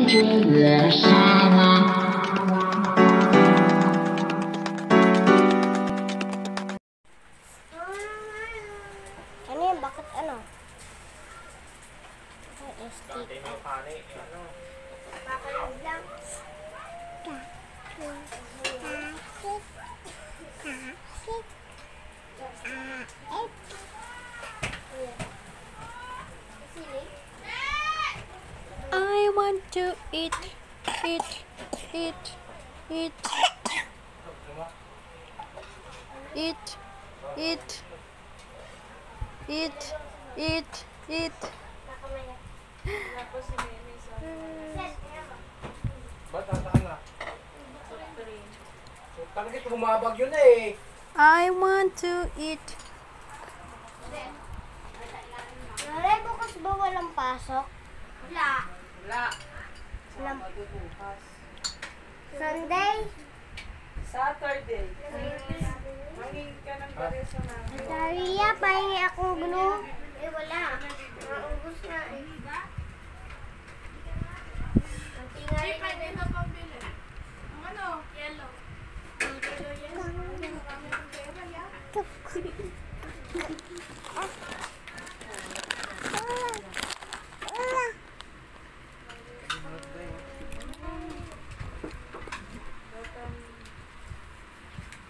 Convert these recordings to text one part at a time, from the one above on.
Ano yan? Bakit ano? Bakit yung pani? Ano? Bakit lang? I want to eat. Eat. Eat. Eat. Eat. Eat. Eat. Eat. Eat. Ba't tataan na? So, talagang bumabag yun eh. I want to eat. Nanay, bukas ba walang pasok? Wala. Wala. Walang. Magbubukas. Sunday? Saturday. Manging ka ng pareso na. Daria, pahingi akong glue. Eh, wala. Naubos na eh. Ang tingay na din. Ang ano? Yellow.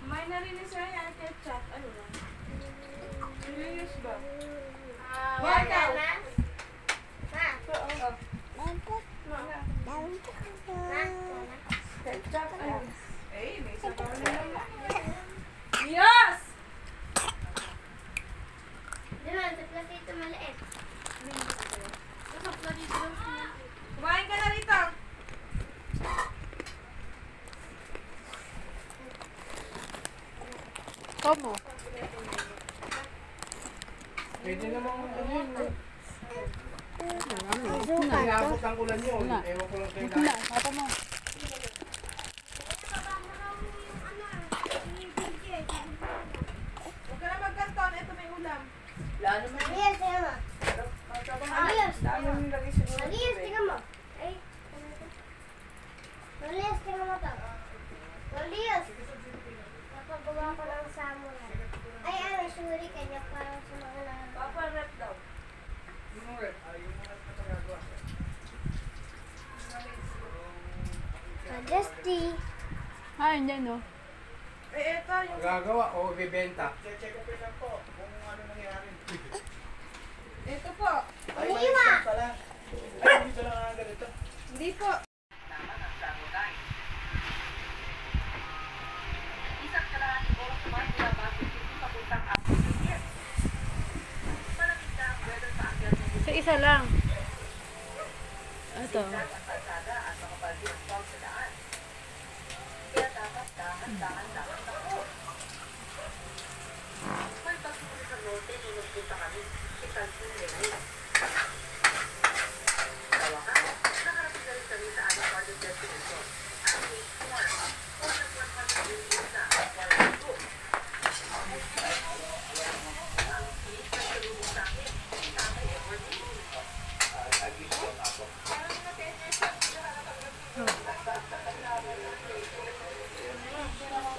Kumain na rin siya yung ketchup. Ano lang? Serious ba? Wala na? Ha? Oo. Ha? Ketchup. Ayun. Eh, may sabaw na naman. Yes! Diba, sa platito maliit. Kumain ka na rito. Como? Pwede namang ano yun. Sukat. Iabot ang ulan yun. Ewan ko lang kayo Ito na. Papa mo. Huwag ka na magkanton. Ito may ulam. Alias, tingnan mo. Alias, Dami yung lagi siguro. Alias, tingnan mo. Ay. Alias, tingnan mo to. Alias. Napagawa ko ng samurai. Ay, ano, suri kanya parang sa mga Papa rep daw. Yung red, yung mga nagagawa. Dusty. Ah, hindi no. Eh, ito yung... Magagawa o ibibenta. Check up lang po kung ano nangyari. Ito po. Iniwa. Ay, dito lang ang ganito. Hindi po. So, isa lang. Ito.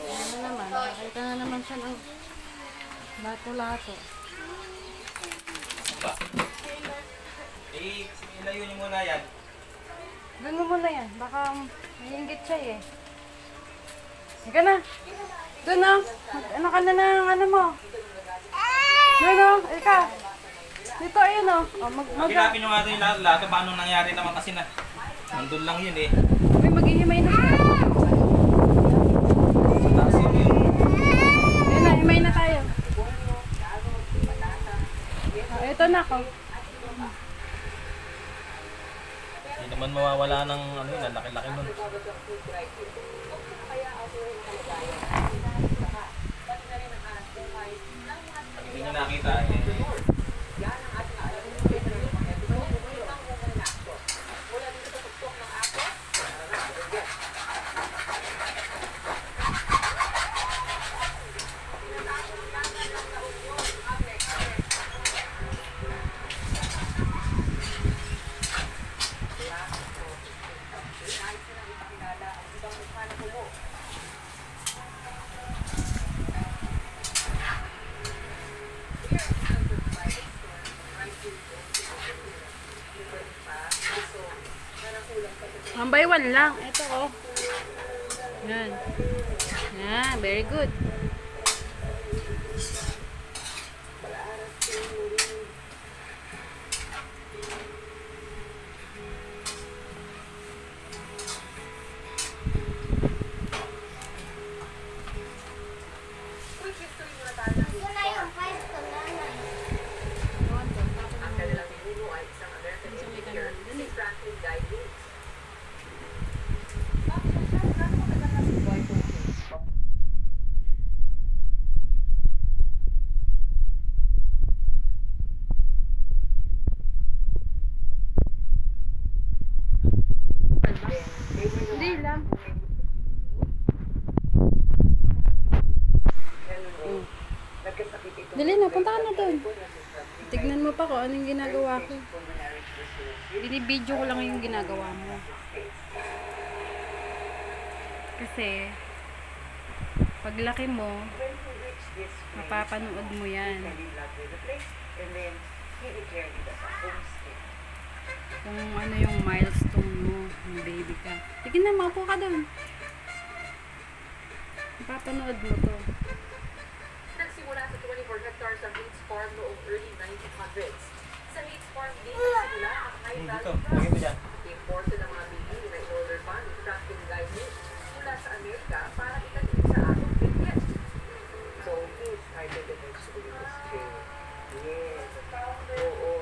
Ano naman? Nakita na naman siya ng lato-lato. Ilayo niyo muna yan. Doon mo muna yan. Baka mahinggit siya eh. Sige na. Doon na. Ano ka na ng ano mo? Doon o. Ika. Dito ayun o. Hinapin nyo nga ito yung lahat. Paano nangyari naman kasi na nandun lang yun eh. May maghihimay na siya. Taas yun yun. Ayun na. Himay na tayo. Ito na ako. Hindi naman mawawala ng ano yun. Laki-laki nun. Hindi nyo nakita eh. One by one lang. Ito oh. Yan. Yan, very good. Ito na yung 5 ko na na. Ang kanilang ninuno ay isang American engineer, si Franklin Guy Gates. Hindi lang. Dali na, punta ka na doon. Tignan mo pa ko anong ginagawa ko. Binibidyo ko lang yung ginagawa mo. Kasi, paglaki mo, mapapanood mo yan. Kung ano yung milestone mo, yung baby ka. Sige na, maupo ka doon. Mapapanood mo to. Nagsimula sa 24 hectares ang Gates Farm noong early 1900s. Sa Gates Farm din nagsimula ang high Dito, value lagay mo crops. dyan. Importo ng mga bibili na in-order pa ni Franklin Guy Gates mula sa Amerika para itanim sa atong Benguet. So he started the vegetable industry. Yes. Oo.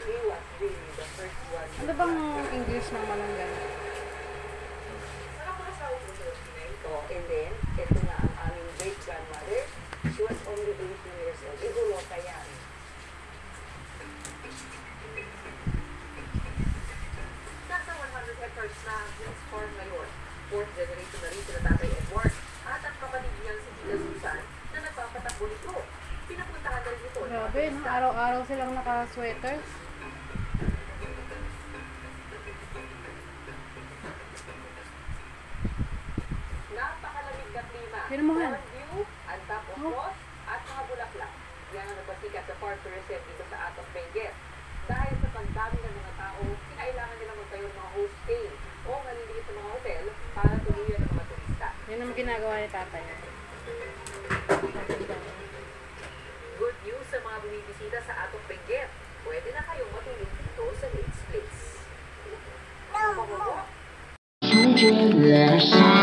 He was really the first one. Ano bang English ng malunggay? Oh, and then, ito na ang aming great-grandmother. She was only 18 years old. Igulota yan. Nasa 100 hectares na ang Gates Farm ngayon. Fourth generation na rin sila Tatay Edward at ang kapatid niyang si Gina Susan na nagpapatakbo nito. Pinapuntahan na rin ito. ng mga Grabe, no? turista. Araw-araw silang naka-sweaters. Napakalamig na klima. Yun mo, Han. Warm view, ang top of frost, at mga bulaklak. Yan ang nagpasikat sa farm tourism dito sa Atong Benguet. Dahil sa pagdami ng mga tao, kinailangan nila magtayo ng mga hostel o maliliit na mga hotel para tuluyan ng mga turista. Yun ang ginagawa ni tatay. Good news sa mga bumibisita sa Atong Benguet. Pwede na kayong matulog dito sa Lake's Place. No, no. Let us